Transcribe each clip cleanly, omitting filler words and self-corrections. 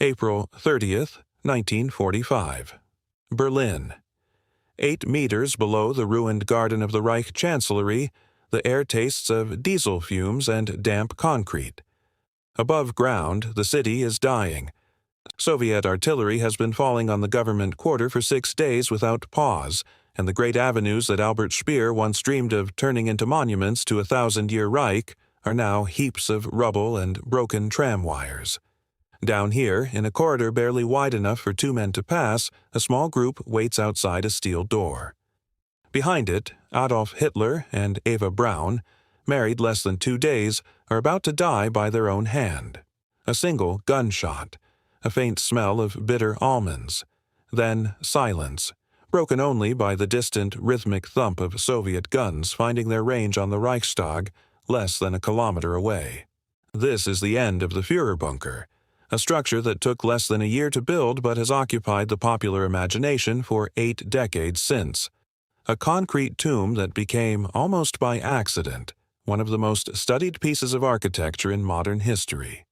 April 30th, 1945. Berlin. 8 meters below the ruined garden of the Reich Chancellery, the air tastes of diesel fumes and damp concrete. Above ground, the city is dying. Soviet artillery has been falling on the government quarter for 6 days without pause, and the great avenues that Albert Speer once dreamed of turning into monuments to a 1,000-year Reich are now heaps of rubble and broken tram wires. Down here, in a corridor barely wide enough for 2 men to pass, a small group waits outside a steel door. Behind it, Adolf Hitler and Eva Braun, married less than 2 days, are about to die by their own hand. A single gunshot, a faint smell of bitter almonds, then silence, broken only by the distant rhythmic thump of Soviet guns finding their range on the Reichstag less than a kilometre away. This is the end of the Führerbunker, a structure that took less than a year to build but has occupied the popular imagination for 8 decades since. A concrete tomb that became, almost by accident, one of the most studied pieces of architecture in modern history.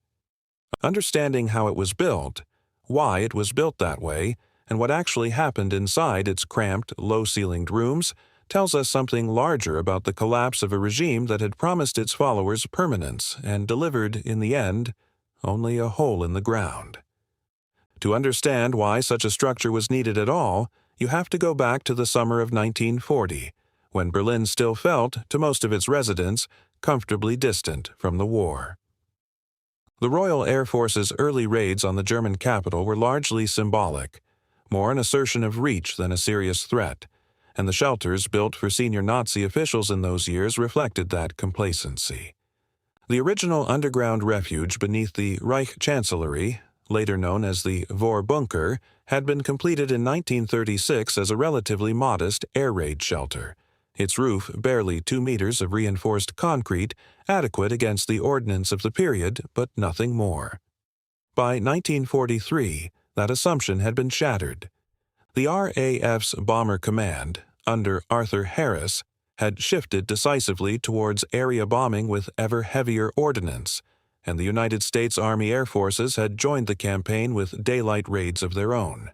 Understanding how it was built, why it was built that way, and what actually happened inside its cramped, low-ceilinged rooms tells us something larger about the collapse of a regime that had promised its followers permanence and delivered, in the end, only a hole in the ground. To understand why such a structure was needed at all, you have to go back to the summer of 1940, when Berlin still felt, to most of its residents, comfortably distant from the war. The Royal Air Force's early raids on the German capital were largely symbolic, more an assertion of reach than a serious threat, and the shelters built for senior Nazi officials in those years reflected that complacency. The original underground refuge beneath the Reich Chancellery, later known as the Führerbunker, had been completed in 1936 as a relatively modest air raid shelter, its roof barely 2 meters of reinforced concrete, adequate against the ordnance of the period, but nothing more. By 1943, that assumption had been shattered. The RAF's Bomber Command, under Arthur Harris, had shifted decisively towards area bombing with ever heavier ordnance, and the United States Army Air Forces had joined the campaign with daylight raids of their own.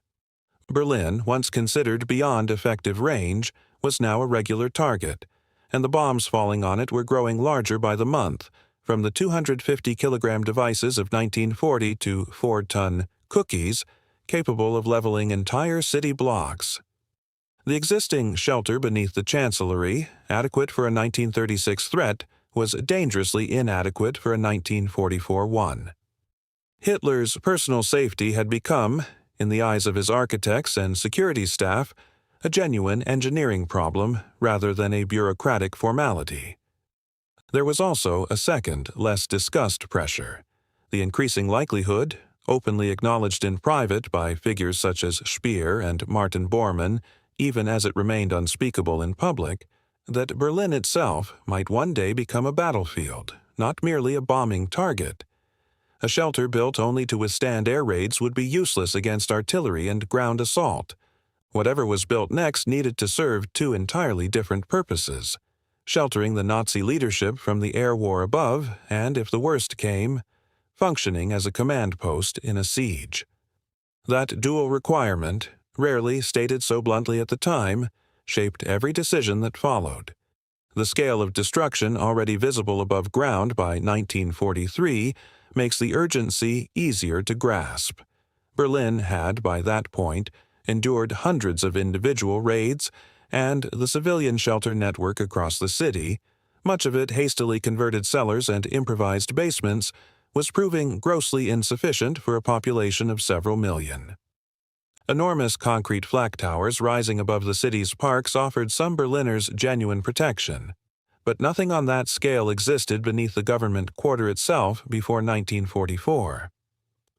Berlin, once considered beyond effective range, was now a regular target, and the bombs falling on it were growing larger by the month, from the 250-kilogram devices of 1940 to 4-ton cookies, capable of leveling entire city blocks. The existing shelter beneath the Chancellery, adequate for a 1936 threat, was dangerously inadequate for a 1944 one. Hitler's personal safety had become, in the eyes of his architects and security staff, a genuine engineering problem rather than a bureaucratic formality. There was also a second, less discussed pressure: the increasing likelihood, openly acknowledged in private by figures such as Speer and Martin Bormann, even as it remained unspeakable in public, that Berlin itself might one day become a battlefield, not merely a bombing target. A shelter built only to withstand air raids would be useless against artillery and ground assault. Whatever was built next needed to serve 2 entirely different purposes: sheltering the Nazi leadership from the air war above, and, if the worst came, functioning as a command post in a siege. That dual requirement, rarely stated so bluntly at the time, shaped every decision that followed. The scale of destruction already visible above ground by 1943 makes the urgency easier to grasp. Berlin had, by that point, endured hundreds of individual raids, and the civilian shelter network across the city, much of it hastily converted cellars and improvised basements, was proving grossly insufficient for a population of several million. Enormous concrete flak towers rising above the city's parks offered some Berliners genuine protection, but nothing on that scale existed beneath the government quarter itself before 1944.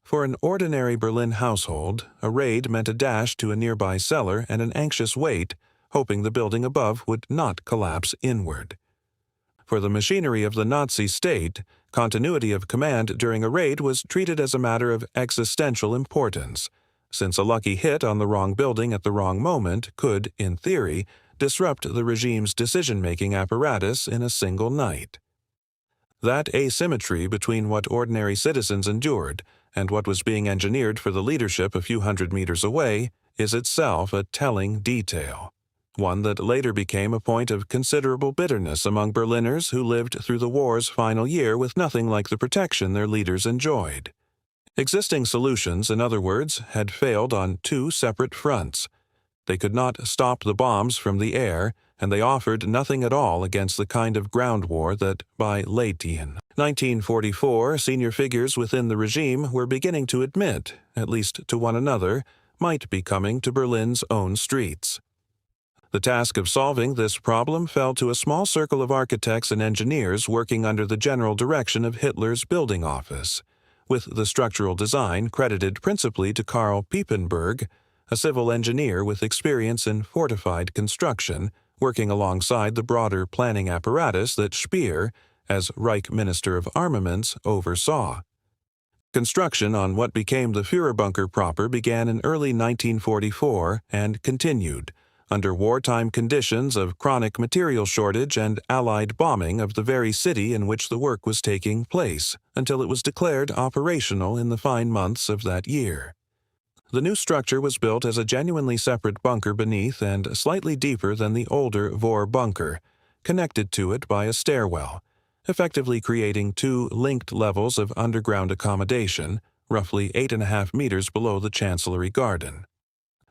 For an ordinary Berlin household, a raid meant a dash to a nearby cellar and an anxious wait, hoping the building above would not collapse inward. For the machinery of the Nazi state, continuity of command during a raid was treated as a matter of existential importance, since a lucky hit on the wrong building at the wrong moment could, in theory, disrupt the regime's decision-making apparatus in a single night. That asymmetry between what ordinary citizens endured and what was being engineered for the leadership a few hundred meters away is itself a telling detail, one that later became a point of considerable bitterness among Berliners who lived through the war's final year with nothing like the protection their leaders enjoyed. Existing solutions, in other words, had failed on two separate fronts. They could not stop the bombs from the air, and they offered nothing at all against the kind of ground war that, by late 1944, senior figures within the regime were beginning to admit, at least to one another, might be coming to Berlin's own streets. The task of solving this problem fell to a small circle of architects and engineers working under the general direction of Hitler's building office, with the structural design credited principally to Karl Piepenburg, a civil engineer with experience in fortified construction, working alongside the broader planning apparatus that Speer, as Reich Minister of Armaments, oversaw. Construction on what became the Führerbunker proper began in early 1944 and continued, under wartime conditions of chronic material shortage and Allied bombing of the very city in which the work was taking place, until it was declared operational in the fine months of that year. The new structure was built as a genuinely separate bunker beneath and slightly deeper than the older Führerbunker, connected to it by a stairwell, effectively creating two linked levels of underground accommodation, roughly 8.5 meters below the Chancellery garden.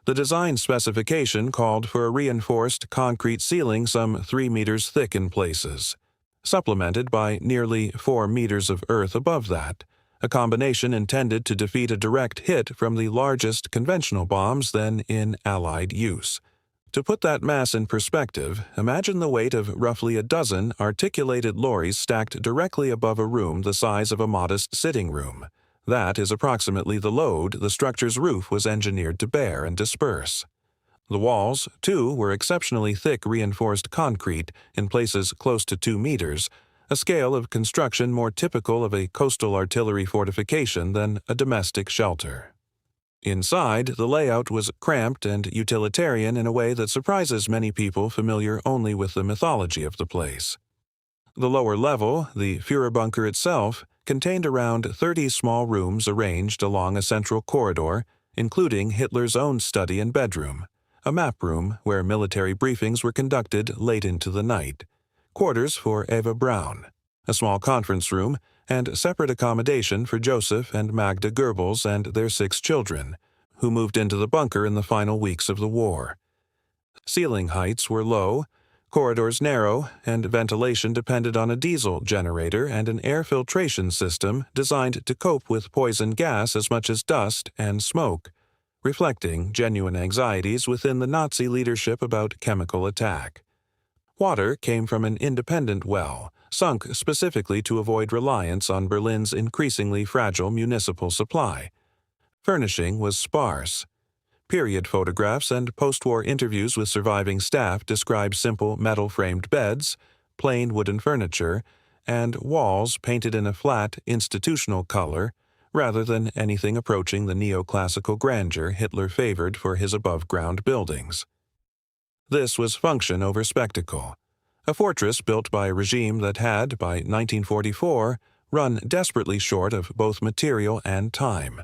The design specification called for a reinforced concrete ceiling some 3 meters thick in places, supplemented by nearly 4 meters of earth above that, a combination intended to defeat a direct hit from the largest conventional bombs then in Allied use. To put that mass in perspective, imagine the weight of roughly a dozen articulated lorries stacked directly above a room the size of a modest sitting room. That is approximately the load the structure's roof was engineered to bear and disperse. The walls, too, were exceptionally thick reinforced concrete, in places close to 2 meters, a scale of construction more typical of a coastal artillery fortification than a domestic shelter. Inside, the layout was cramped and utilitarian in a way that surprises many people familiar only with the mythology of the place. The lower level, the Führerbunker itself, contained around 30 small rooms arranged along a central corridor, including Hitler's own study and bedroom, a map room where military briefings were conducted late into the night, quarters for Eva Braun, a small conference room, and separate accommodation for Joseph and Magda Goebbels and their 6 children, who moved into the bunker in the final weeks of the war. Ceiling heights were low, corridors narrow, and ventilation depended on a diesel generator and an air filtration system designed to cope with poison gas as much as dust and smoke, reflecting genuine anxieties within the Nazi leadership about chemical attack. Water came from an independent well, sunk specifically to avoid reliance on Berlin's increasingly fragile municipal supply. Furnishing was sparse. Period photographs and post-war interviews with surviving staff describe simple metal-framed beds, plain wooden furniture, and walls painted in a flat, institutional color, rather than anything approaching the neoclassical grandeur Hitler favored for his above-ground buildings. This was function over spectacle, a fortress built by a regime that had, by 1944, run desperately short of both material and time.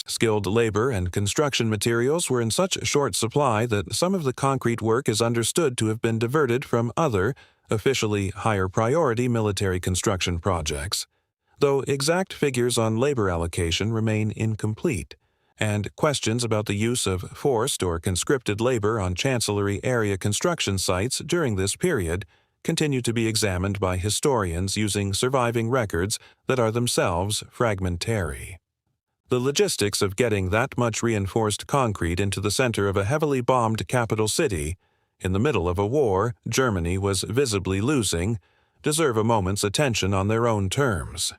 Skilled labor and construction materials were in such short supply that some of the concrete work is understood to have been diverted from other, officially higher priority military construction projects, though exact figures on labor allocation remain incomplete, and questions about the use of forced or conscripted labor on Chancellery area construction sites during this period continue to be examined by historians using surviving records that are themselves fragmentary. The logistics of getting that much reinforced concrete into the center of a heavily bombed capital city, in the middle of a war Germany was visibly losing, deserve a moment's attention on their own terms.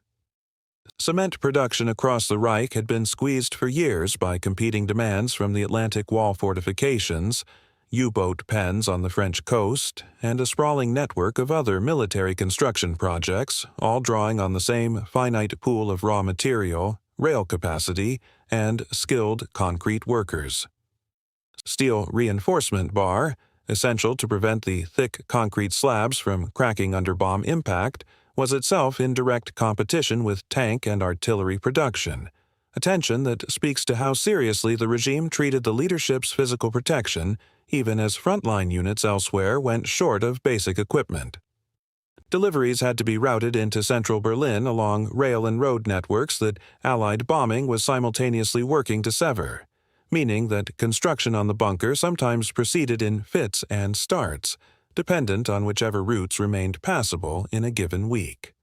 Cement production across the Reich had been squeezed for years by competing demands from the Atlantic Wall fortifications, U-boat pens on the French coast, and a sprawling network of other military construction projects, all drawing on the same finite pool of raw material, rail capacity, and skilled concrete workers. Steel reinforcement bar, essential to prevent the thick concrete slabs from cracking under bomb impact, was itself in direct competition with tank and artillery production, a tension that speaks to how seriously the regime treated the leadership's physical protection, even as frontline units elsewhere went short of basic equipment. Deliveries had to be routed into central Berlin along rail and road networks that Allied bombing was simultaneously working to sever, meaning that construction on the bunker sometimes proceeded in fits and starts, dependent on whichever routes remained passable in a given week.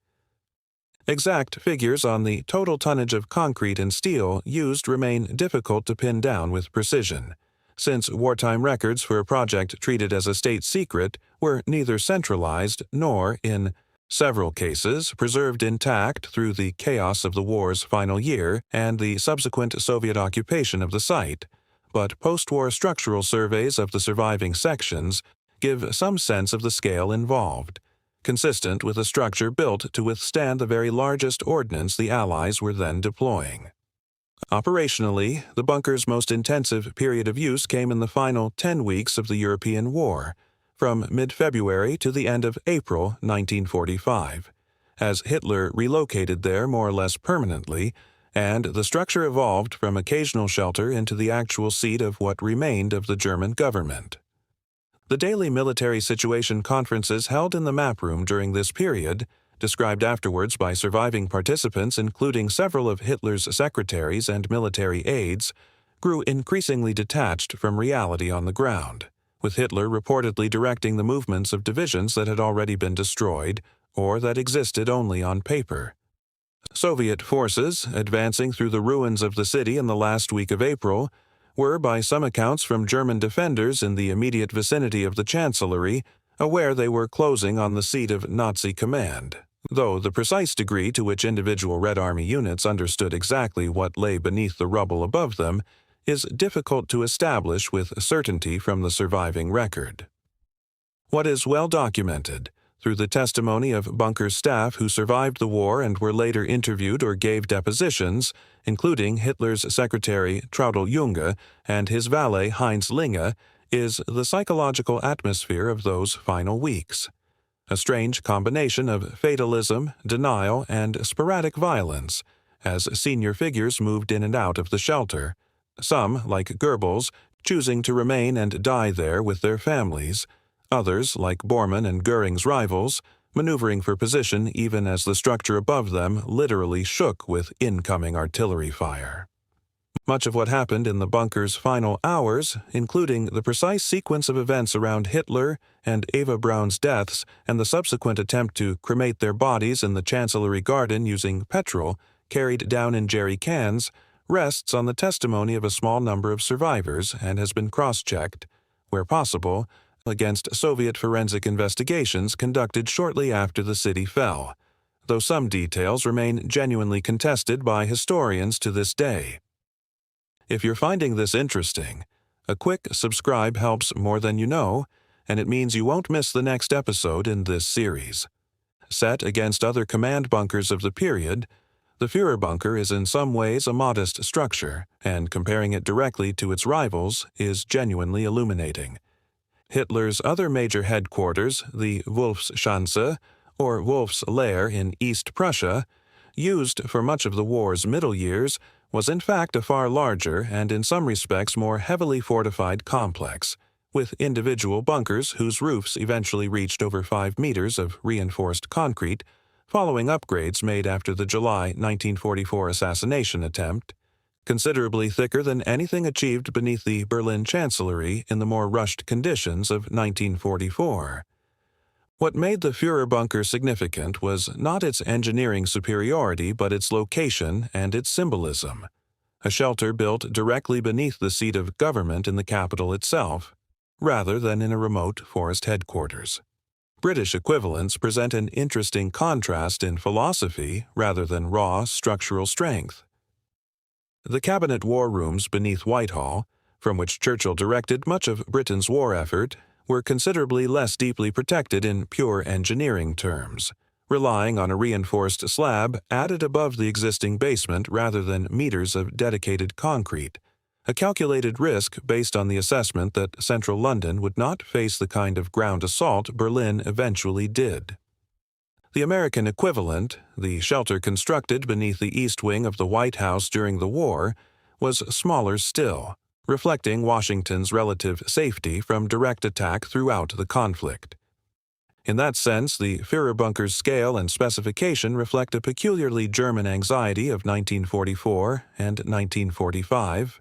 Exact figures on the total tonnage of concrete and steel used remain difficult to pin down with precision, since wartime records for a project treated as a state secret were neither centralized nor, in several cases, preserved intact through the chaos of the war's final year and the subsequent Soviet occupation of the site, but post-war structural surveys of the surviving sections give some sense of the scale involved, consistent with a structure built to withstand the very largest ordnance the Allies were then deploying. Operationally, the bunker's most intensive period of use came in the final 10 weeks of the European War, from mid-February to the end of April 1945, as Hitler relocated there more or less permanently, and the structure evolved from occasional shelter into the actual seat of what remained of the German government. The daily military situation conferences held in the map room during this period, described afterwards by surviving participants including several of Hitler's secretaries and military aides, grew increasingly detached from reality on the ground, with Hitler reportedly directing the movements of divisions that had already been destroyed or that existed only on paper. Soviet forces, advancing through the ruins of the city in the last week of April, were, by some accounts from German defenders in the immediate vicinity of the Chancellery, aware they were closing on the seat of Nazi command, though the precise degree to which individual Red Army units understood exactly what lay beneath the rubble above them is difficult to establish with certainty from the surviving record. What is well documented, through the testimony of bunker staff who survived the war and were later interviewed or gave depositions, including Hitler's secretary Traudl Junge and his valet Heinz Linge, is the psychological atmosphere of those final weeks. A strange combination of fatalism, denial, and sporadic violence, as senior figures moved in and out of the shelter, some, like Goebbels, choosing to remain and die there with their families, others, like Bormann and Goering's rivals, maneuvering for position even as the structure above them literally shook with incoming artillery fire. Much of what happened in the bunker's final hours, including the precise sequence of events around Hitler and Eva Braun's deaths and the subsequent attempt to cremate their bodies in the Chancellery garden using petrol carried down in jerry cans, rests on the testimony of a small number of survivors and has been cross-checked, where possible, against Soviet forensic investigations conducted shortly after the city fell, though some details remain genuinely contested by historians to this day. If you're finding this interesting, a quick subscribe helps more than you know, and it means you won't miss the next episode in this series. Set against other command bunkers of the period, the Führerbunker is in some ways a modest structure, and comparing it directly to its rivals is genuinely illuminating. Hitler's other major headquarters, the Wolfschanze, or Wolf's Lair in East Prussia, used for much of the war's middle years, was in fact a far larger and in some respects more heavily fortified complex, with individual bunkers whose roofs eventually reached over 5 meters of reinforced concrete, following upgrades made after the July 1944 assassination attempt, considerably thicker than anything achieved beneath the Berlin Chancellery in the more rushed conditions of 1944. What made the Führerbunker significant was not its engineering superiority but its location and its symbolism. A shelter built directly beneath the seat of government in the capital itself, rather than in a remote forest headquarters. British equivalents present an interesting contrast in philosophy rather than raw structural strength. The cabinet war rooms beneath Whitehall, from which Churchill directed much of Britain's war effort, were considerably less deeply protected in pure engineering terms, relying on a reinforced slab added above the existing basement rather than meters of dedicated concrete, a calculated risk based on the assessment that central London would not face the kind of ground assault Berlin eventually did. The American equivalent, the shelter constructed beneath the east wing of the White House during the war, was smaller still, reflecting Washington's relative safety from direct attack throughout the conflict. In that sense, the Führerbunker's scale and specification reflect a peculiarly German anxiety of 1944 and 1945,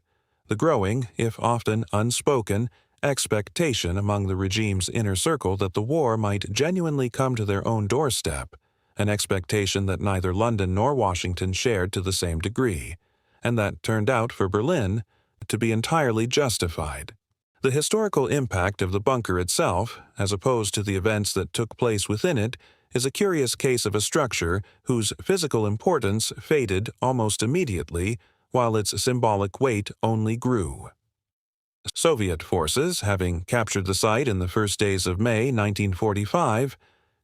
the growing, if often unspoken, expectation among the regime's inner circle that the war might genuinely come to their own doorstep, an expectation that neither London nor Washington shared to the same degree, and that turned out for Berlin to be entirely justified. The historical impact of the bunker itself, as opposed to the events that took place within it, is a curious case of a structure whose physical importance faded almost immediately, while its symbolic weight only grew. Soviet forces, having captured the site in the first days of May 1945,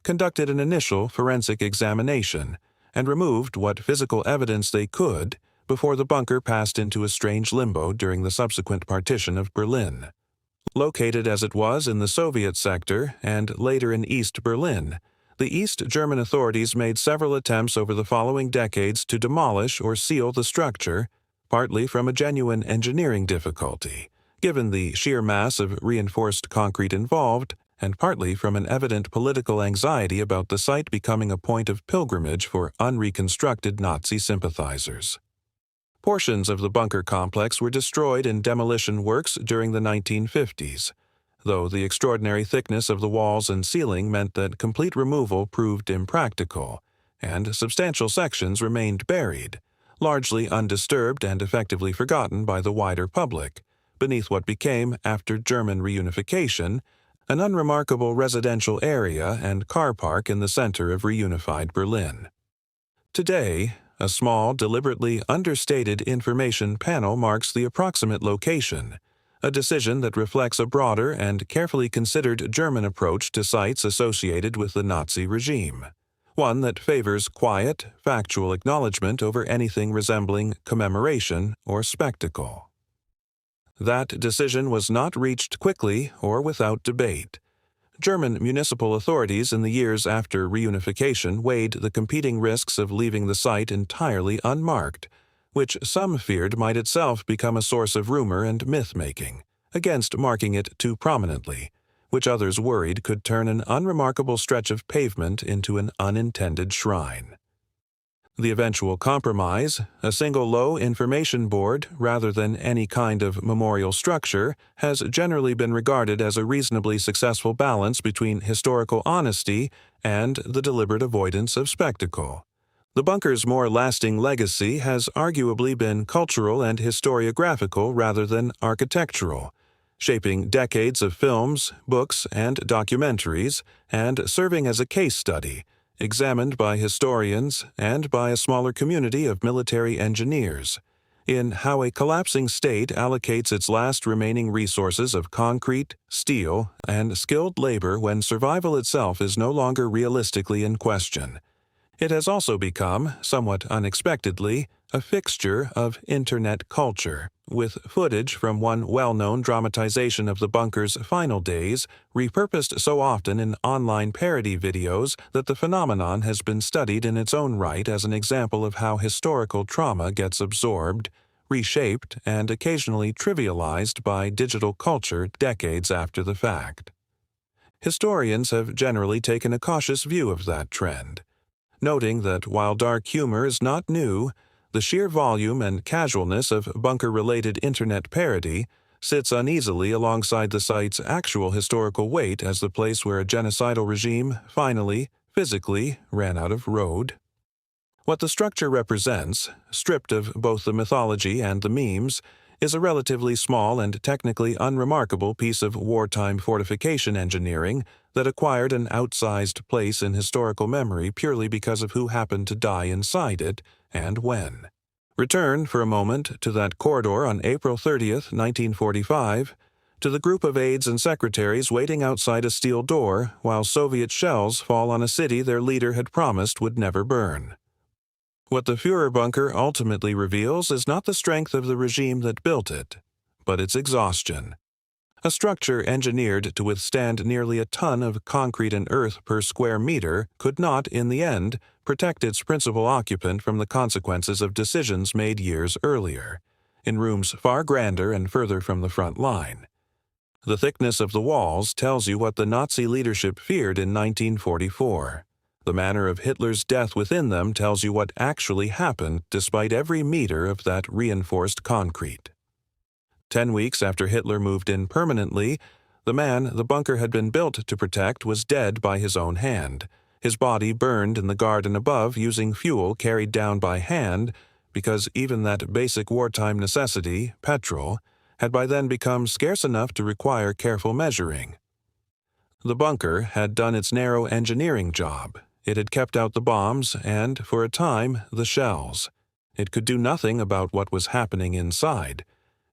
conducted an initial forensic examination and removed what physical evidence they could before the bunker passed into a strange limbo during the subsequent partition of Berlin. Located as it was in the Soviet sector and later in East Berlin, the East German authorities made several attempts over the following decades to demolish or seal the structure, partly from a genuine engineering difficulty, given the sheer mass of reinforced concrete involved, and partly from an evident political anxiety about the site becoming a point of pilgrimage for unreconstructed Nazi sympathizers. Portions of the bunker complex were destroyed in demolition works during the 1950s, though the extraordinary thickness of the walls and ceiling meant that complete removal proved impractical, and substantial sections remained buried, largely undisturbed and effectively forgotten by the wider public, beneath what became, after German reunification, an unremarkable residential area and car park in the center of reunified Berlin. Today, a small, deliberately understated information panel marks the approximate location, a decision that reflects a broader and carefully considered German approach to sites associated with the Nazi regime, one that favors quiet, factual acknowledgement over anything resembling commemoration or spectacle. That decision was not reached quickly or without debate. German municipal authorities in the years after reunification weighed the competing risks of leaving the site entirely unmarked, which some feared might itself become a source of rumor and myth-making, against marking it too prominently, which others worried could turn an unremarkable stretch of pavement into an unintended shrine. The eventual compromise, a single low information board rather than any kind of memorial structure, has generally been regarded as a reasonably successful balance between historical honesty and the deliberate avoidance of spectacle. The bunker's more lasting legacy has arguably been cultural and historiographical rather than architectural, shaping decades of films, books, and documentaries, and serving as a case study, examined by historians and by a smaller community of military engineers, in how a collapsing state allocates its last remaining resources of concrete, steel, and skilled labor when survival itself is no longer realistically in question. It has also become, somewhat unexpectedly, a fixture of Internet culture, with footage from one well-known dramatization of the bunker's final days repurposed so often in online parody videos that the phenomenon has been studied in its own right as an example of how historical trauma gets absorbed, reshaped, and occasionally trivialized by digital culture decades after the fact. Historians have generally taken a cautious view of that trend, noting that while dark humor is not new, the sheer volume and casualness of bunker-related Internet parody sits uneasily alongside the site's actual historical weight as the place where a genocidal regime finally, physically, ran out of road. What the structure represents, stripped of both the mythology and the memes, is a relatively small and technically unremarkable piece of wartime fortification engineering that acquired an outsized place in historical memory purely because of who happened to die inside it and when. Return for a moment to that corridor on April 30th, 1945, to the group of aides and secretaries waiting outside a steel door while Soviet shells fall on a city their leader had promised would never burn. What the Führerbunker ultimately reveals is not the strength of the regime that built it, but its exhaustion. A structure engineered to withstand nearly a ton of concrete and earth per square meter could not, in the end, protect its principal occupant from the consequences of decisions made years earlier, in rooms far grander and further from the front line. The thickness of the walls tells you what the Nazi leadership feared in 1944. The manner of Hitler's death within them tells you what actually happened despite every meter of that reinforced concrete. 10 weeks after Hitler moved in permanently, the man the bunker had been built to protect was dead by his own hand, his body burned in the garden above using fuel carried down by hand because even that basic wartime necessity, petrol, had by then become scarce enough to require careful measuring. The bunker had done its narrow engineering job. It had kept out the bombs and, for a time, the shells. It could do nothing about what was happening inside.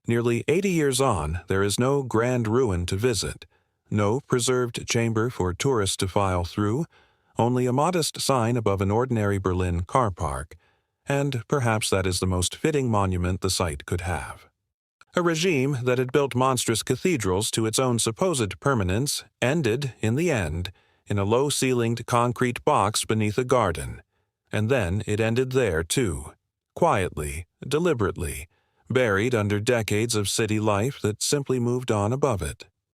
Nearly 80 years on, there is no grand ruin to visit, no preserved chamber for tourists to file through, only a modest sign above an ordinary Berlin car park, and perhaps that is the most fitting monument the site could have. A regime that had built monstrous cathedrals to its own supposed permanence ended, in the end, in a low-ceilinged concrete box beneath a garden, and then it ended there too, quietly, deliberately, buried under decades of city life that simply moved on above it.